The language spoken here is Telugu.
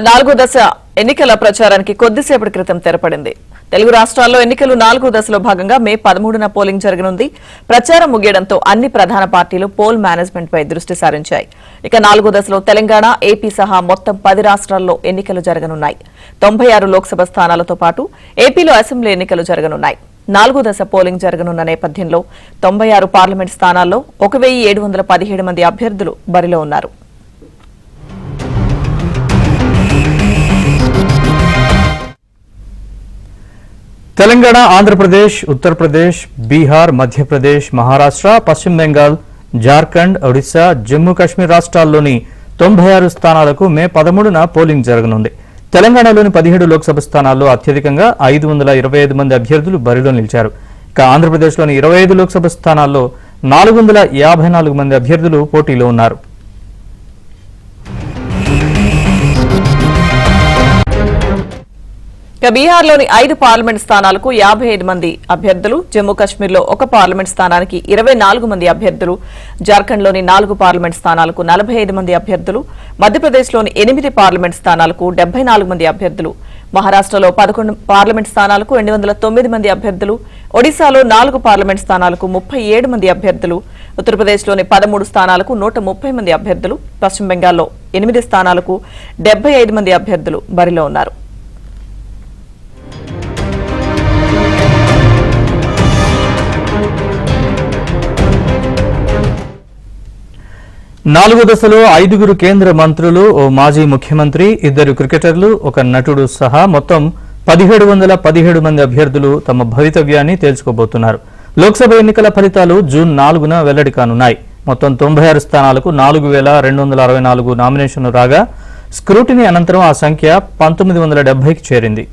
నాలుగో దశ ఎన్నికల ప్రచారానికి కొద్దిసేపటి క్రితం తెరపడింది. తెలుగు రాష్ట్రాల్లో ఎన్నికలు నాలుగో దశలో భాగంగా మే 13న పోలింగ్ జరగనుంది. ప్రచారం ముగియడంతో అన్ని ప్రధాన పార్టీలు పోల్ మేనేజ్మెంట్ పై దృష్టి సారించాయి. ఇక నాలుగో దశలో తెలంగాణ, ఏపీ సహా మొత్తం 10 రాష్ట్రాల్లో ఎన్నికలు జరగనున్నాయి. 96 లోక్సభ స్థానాలతో పాటు ఏపీలో అసెంబ్లీ ఎన్నికలు జరగనున్నాయి. నాలుగో దశ పోలింగ్ జరగనున్న నేపథ్యంలో 96 పార్లమెంట్ స్థానాల్లో 1717 మంది అభ్యర్థులు బరిలో ఉన్నారు. తెలంగాణ, ఆంధ్రప్రదేశ్, ఉత్తరప్రదేశ్, బీహార్, మధ్యప్రదేశ్, మహారాష్ట్ర, పశ్చిమ బెంగాల్, జార్ఖండ్, ఒడిశా, జమ్మూ కాశ్మీర్ రాష్ట్రాల్లోని 96 స్థానాలకు మే 13న పోలింగ్ జరగనుంది. తెలంగాణలోని 17 లోక్సభ స్థానాల్లో అత్యధికంగా 525 మంది అభ్యర్థులు బరిలో నిలిచారు. ఇక ఆంధ్రప్రదేశ్లోని 25 లోక్సభ స్థానాల్లో 454 మంది అభ్యర్థులు పోటీలో ఉన్నారు. బీహార్లోని 5 పార్లమెంట్ స్థానాలకు 55 మంది అభ్యర్థులు, జమ్మూ కాశ్మీర్లో 1 పార్లమెంట్ స్థానానికి 24 మంది అభ్యర్థులు, జార్ఖండ్లోని 4 పార్లమెంట్ స్థానాలకు 45 మంది అభ్యర్థులు, మధ్యప్రదేశ్లోని 8 పార్లమెంట్ స్థానాలకు 74 మంది అభ్యర్థులు, మహారాష్ట్రలో 11 పార్లమెంట్ స్థానాలకు 209 మంది అభ్యర్థులు, ఒడిశాలో 4 పార్లమెంట్ స్థానాలకు 37 మంది అభ్యర్థులు, ఉత్తరప్రదేశ్లోని 13 స్థానాలకు 130 మంది అభ్యర్థులు, పశ్చిమ బెంగాల్లో 8 స్థానాలకు 75 మంది అభ్యర్థులు బరిలో ఉన్నారు. నాలుగో దశలో 5 కేంద్ర మంత్రులు, ఓ మాజీ ముఖ్యమంత్రి, 2 క్రికెటర్లు, 1 నటుడు సహా మొత్తం 1717 మంది అభ్యర్థులు తమ భవితవ్యాన్ని తేల్చుకోబోతున్నారు. లోక్సభ ఎన్నికల ఫలితాలు జూన్ 4న వెల్లడి కానున్నాయి. మొత్తం 96 స్థానాలకు 4264 నామినేషన్లు రాగా స్క్రూటినీ అనంతరం ఆ సంఖ్య 1970కి చేరింది.